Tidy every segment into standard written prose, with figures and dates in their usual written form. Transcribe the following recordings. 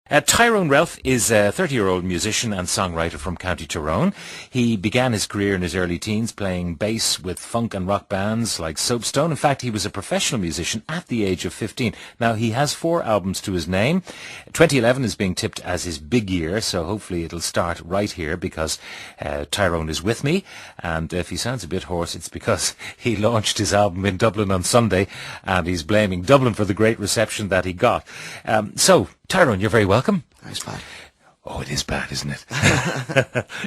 Tyrone Relph is a 30-year-old musician and songwriter from County Tyrone. He began his career in his early teens playing bass with funk and rock bands like Soapstone. In fact, he was a professional musician at the age of 15. Now, he has 4 albums to his name. 2011 is being tipped as his big year, so hopefully it'll start right here because Tyrone is with me. And if he sounds a bit hoarse, it's because he launched his album in Dublin on Sunday and he's blaming Dublin for the great reception that he got. So, Tyrone, you're very welcome. Thanks, Pat. Oh, it is bad, isn't it?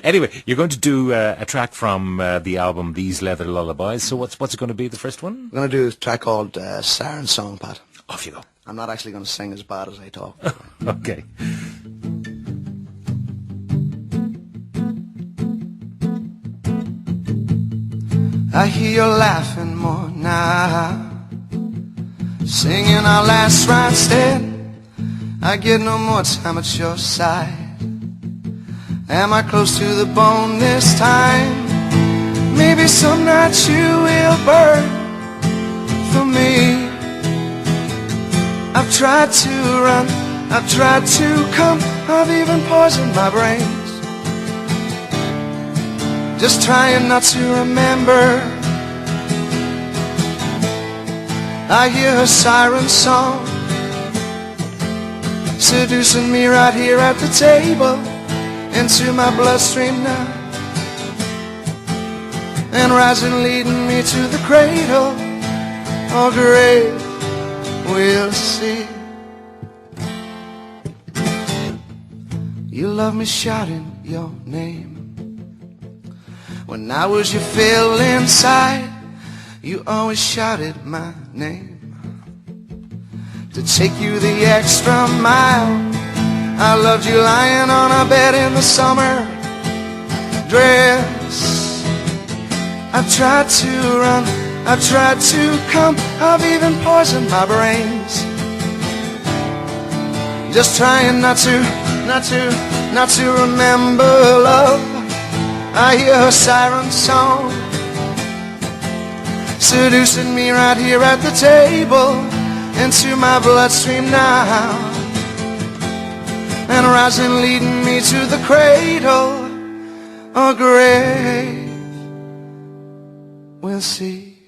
Anyway, you're going to do a track from the album These Leather Lullabies. So what's it going to be, the first one? I'm going to do a track called Siren Song, Pat. Off you go. I'm not actually going to sing as bad as I talk. Okay. I hear you laughing more now, singing our last ride instead. I get no more time at your side. Am I close to the bone this time? Maybe some nights you will burn for me. I've tried to run, I've tried to come, I've even poisoned my brains, just trying not to remember. I hear her siren song, seducing me right here at the table, into my bloodstream now, and rising, leading me to the cradle. Oh, grave, we'll see. You love me shouting your name. When I was your fill inside, you always shouted my name. To take you the extra mile, I loved you lying on a bed in the summer dress. I've tried to run, I've tried to come, I've even poisoned my brains, just trying not to remember love. I hear her siren song, seducing me right here at the table, into my bloodstream now, and rising, leading me to the cradle. Oh, grave, we'll see.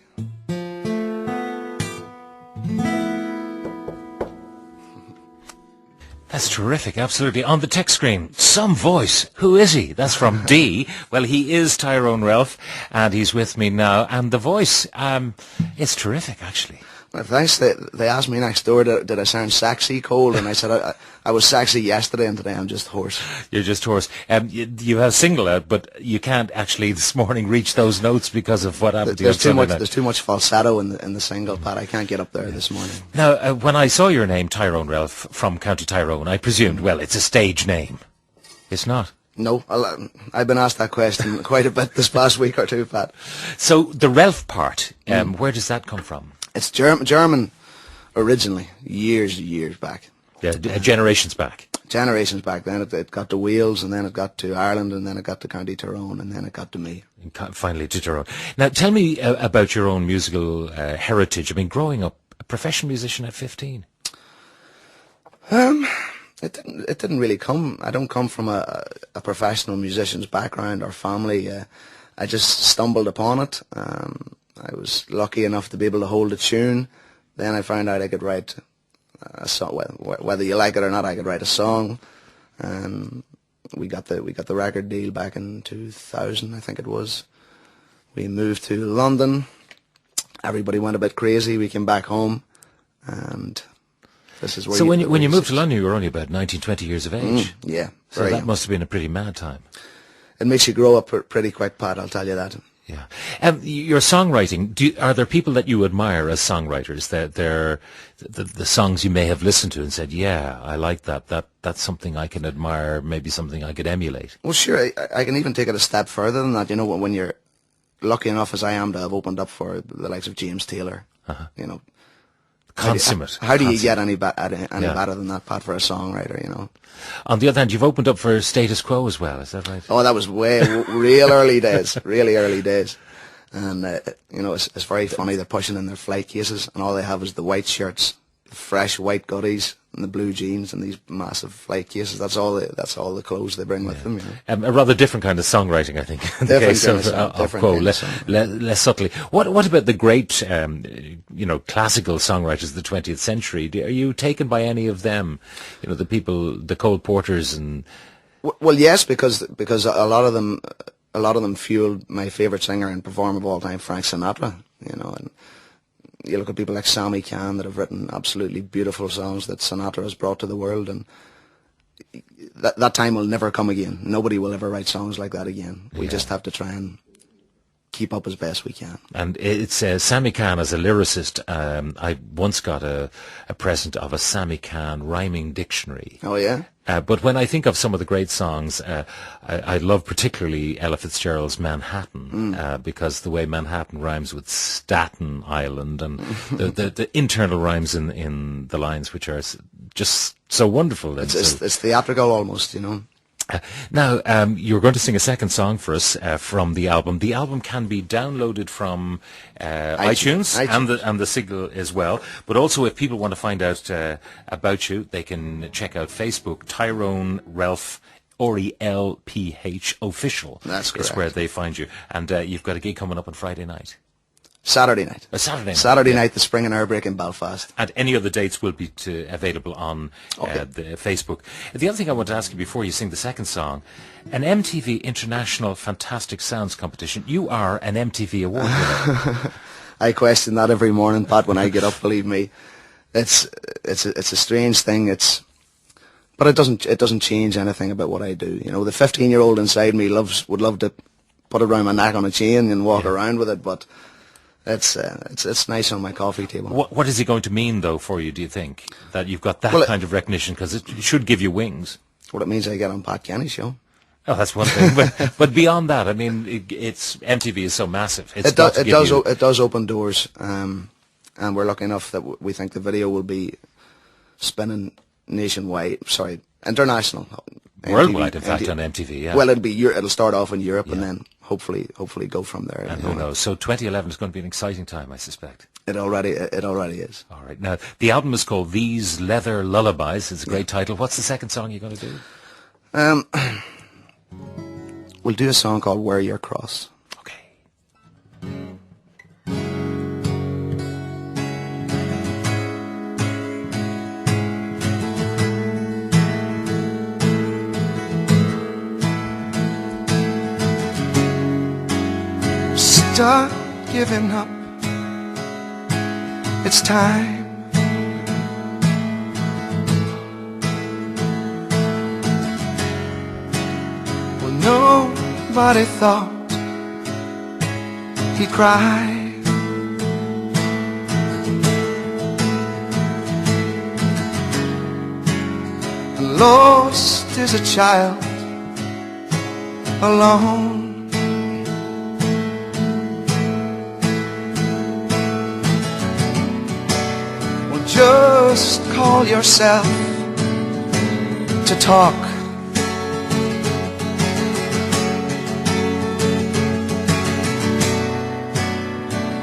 That's terrific, absolutely. On the text screen, some voice. Who is he? That's from D. Well, he is Tyrone Relph, and he's with me now. And the voice, it's terrific, actually. Well, thanks. They asked me next door, did I sound sexy, Cole? And I said, I was sexy yesterday, and today I'm just hoarse. You're just hoarse. You have a single out, but you can't actually this morning reach those notes because of what happened to you. There's too much falsetto in the single, Pat. I can't get up there this morning. Now, when I saw your name, Tyrone Relph, from County Tyrone, I presumed, well, it's a stage name. It's not. No, I've been asked that question quite a bit this past week or two, Pat. So the Relph part, where does that come from? It's German originally, years back. Yeah, generations back. Generations back. Then it got to Wales, and then it got to Ireland, and then it got to County Tyrone, and then it got to me. And finally to Tyrone. Now, tell me about your own musical heritage. I mean, growing up, a professional musician at 15. It didn't really come. I don't come from a professional musician's background or family. I just stumbled upon it. I was lucky enough to be able to hold a tune. Then I found out I could write a song. Whether you like it or not, I could write a song. We got the record deal back in 2000, I think it was. We moved to London. Everybody went a bit crazy. We came back home, and this is where. So when you moved to London, you were only about 19, 20 years of age. Yeah. So that must have been a pretty mad time. It makes you grow up pretty quick, Pat. I'll tell you that. Yeah. Your songwriting, are there people that you admire as songwriters? They're the songs you may have listened to and said, yeah, I like that. That's something I can admire, maybe something I could emulate. Well, sure. I can even take it a step further than that. You know, when you're lucky enough as I am to have opened up for the likes of James Taylor, you know. Consummate. How do you get any better than that, Pat, for a songwriter, you know? On the other hand, you've opened up for Status Quo as well, is that right? Oh, that was real early days, really early days. And, you know, it's very funny. They're pushing in their flight cases, and all they have is the white shirts, fresh white goodies, and the blue jeans and these massive flight cases. That's all the clothes they bring with them. You know? A rather different kind of songwriting, I think, in the case of Quo, less subtly. What about the great, classical songwriters of the 20th century? Are you taken by any of them? You know, the people, the Cole Porters and... Well, yes, because a lot of them fueled my favourite singer and performer of all time, Frank Sinatra. You know, and you look at people like Sammy Cahn that have written absolutely beautiful songs that Sinatra has brought to the world, and that time will never come again. Nobody will ever write songs like that again. We just have to try and keep up as best we can. And it's Sammy Cahn as a lyricist. I once got a present of a Sammy Cahn rhyming dictionary. Oh, yeah? But when I think of some of the great songs, I love particularly Ella Fitzgerald's Manhattan, because the way Manhattan rhymes with Staten Island and the internal rhymes in the lines, which are just so wonderful. It's theatrical almost, you know. Now, you're going to sing a second song for us from the album. The album can be downloaded from iTunes. And the single as well. But also, if people want to find out about you, they can check out Facebook, Tyrone Relph, RELPH official. That's correct. Is where they find you. And you've got a gig coming up on Friday night. Saturday night. Saturday night, the Spring and Airbreak in Belfast. And any other dates will be available on the Facebook. The other thing I want to ask you before you sing the second song, an MTV International Fantastic Sounds Competition. You are an MTV award winner. I question that every morning, Pat, when I get up, believe me. It's a strange thing. But it doesn't change anything about what I do. You know, the 15-year-old inside me would love to put it around my neck on a chain and walk around with it, but it's nice on my coffee table. What is it going to mean, though, for you, do you think, that you've got that kind of recognition? Because it should give you wings. What it means I get on Pat Kenny's show. Oh, that's one thing. but beyond that, I mean, MTV is so massive. It does open doors, and we're lucky enough that we think the video will be spinning international. Worldwide, in fact, on MTV, yeah. Well, it'll start off in Europe and then hopefully go from there. And who knows? So 2011 is going to be an exciting time, I suspect. It already is. All right. Now, the album is called These Leather Lullabies. It's a great title. What's the second song you're going to do? We'll do a song called Wear Your Cross. Okay. Start giving up. It's time. Well, nobody thought he'd cry. And lost as a child, alone. Just call yourself to talk.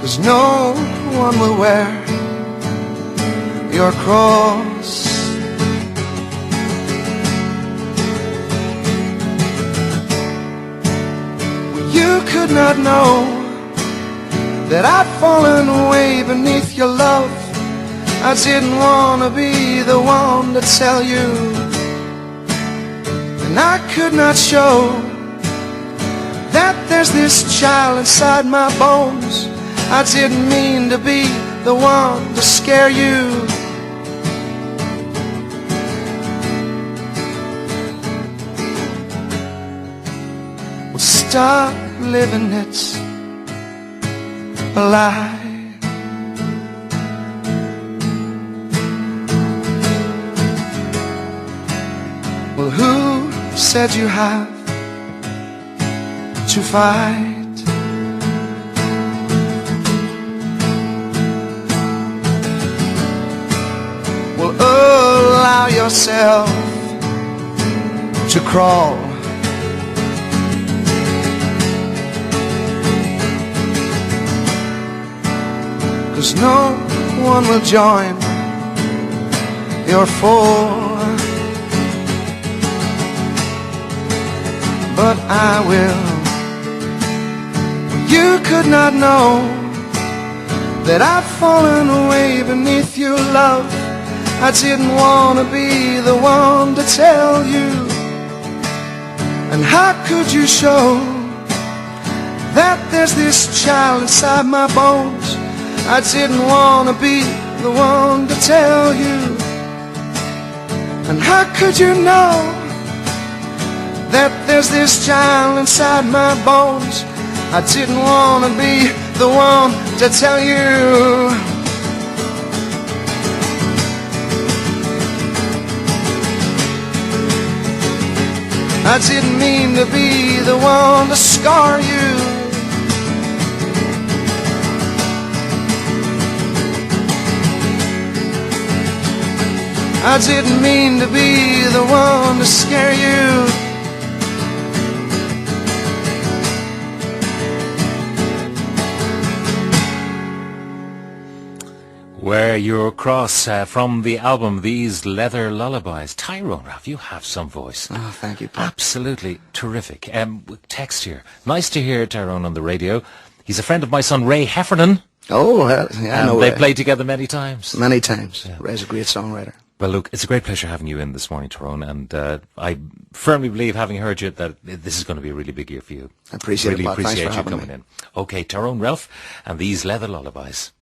Cause no one will wear your cross. Well, you could not know that I'd fallen away beneath your love. I didn't want to be the one to tell you, and I could not show that there's this child inside my bones. I didn't mean to be the one to scare you. Well, stop living it a lie. Well, who said you have to fight? Well, allow yourself to crawl. Cause no one will join you're for. But I will. You could not know that I've fallen away beneath your love. I didn't want to be the one to tell you. And how could you show that there's this child inside my bones? I didn't want to be the one to tell you. And how could you know that there's this child inside my bones? I didn't want to be the one to tell you. I didn't mean to be the one to scar you. I didn't mean to be the one to scare you. Wear Your Cross from the album These Leather Lullabies. Tyrone, Relph, you have some voice. Oh, thank you, Pat. Absolutely terrific. Text here. Nice to hear Tyrone on the radio. He's a friend of my son Ray Heffernan. Oh, well, yeah, I know They Ray. played together many times. Many times. Yeah. Ray's a great songwriter. Well, look, it's a great pleasure having you in this morning, Tyrone, and I firmly believe, having heard you, that this is going to be a really big year for you. I appreciate really it, Pat. Thanks appreciate for you having coming me. in. Okay, Tyrone, Relph, and These Leather Lullabies.